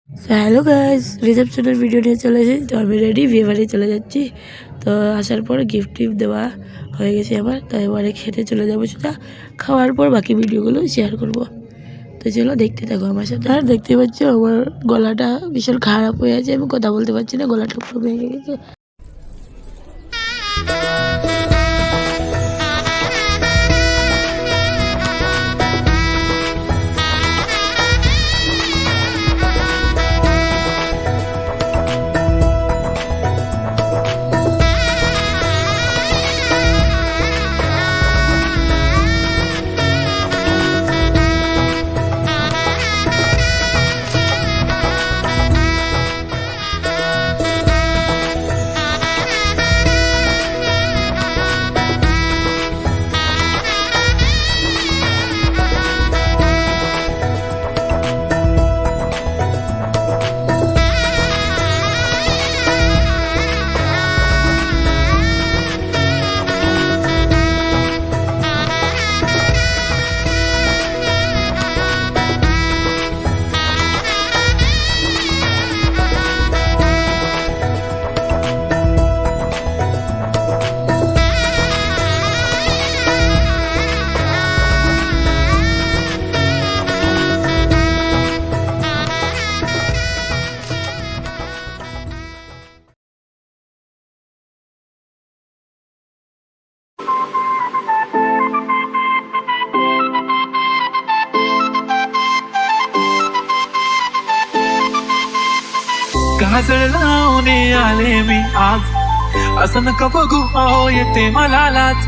Hello guys, রিসেপশনের video নিয়ে চলে এসেছি। তো আমি রেডি, বিয়ে বাড়ি চলে যাচ্ছি। তো আসার পর গিফট টিফট দেওয়া হয়ে গেছে আমার। তো এবারে খেতে চলে যাবো, সেটা খাওয়ার পর বাকি ভিডিওগুলো শেয়ার করব। তো চলো দেখতে থাকো আমার সাথে। আর দেখতে পাচ্ছ আমার গলাটা ভীষণ খারাপ হয়ে আছে, আমি কথা বলতে পারছি না, গলাটা পুরো ভেঙে গেছে। काजळ लावणे आले मी आज, असं नका बघू अहो येते मला लाज.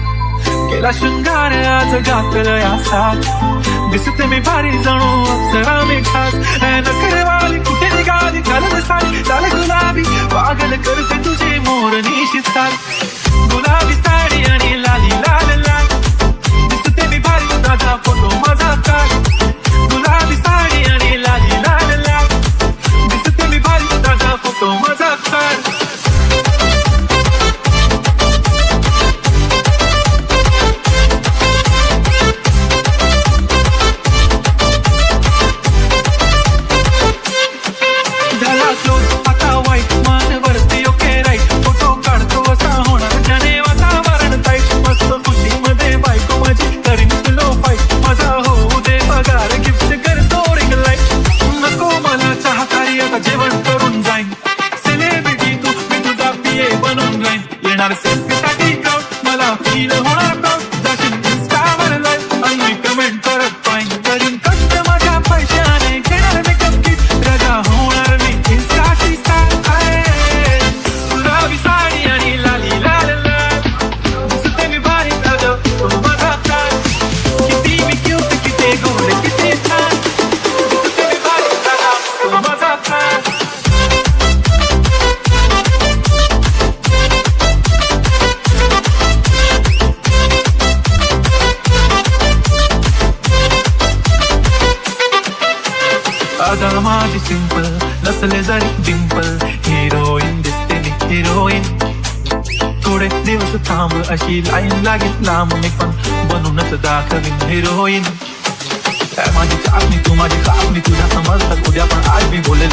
केला शृंगार आज घातलं या साथ, दिसते मी भारी जणू अप्सरा मी खास. नखरेवाली कुठे निघाली कलर साडी लाल गुलाबी, पागल करते तुझे मोरनीशी चाल. गुलाबी साडी आणि लाली लाल लाल, दिसते मी भारी ताजा फोटो माझा काढ. गुलाबी साडी आणि लाली लाल लाल, दिसते मी भारी ताजा फोटो माझा काढ. माझी सिंपल नसले जरी डिंपल, हिरोईन दिसते मी हिरोईन. थोडे दिवस थांब अशी लाईन लागेल लांब, मी पण बनूनच दाखवीन हिरोईन. माझी चाचणी तू माझी कापणी, तुझ्या समजतात उद्या पण आज मी बोलेल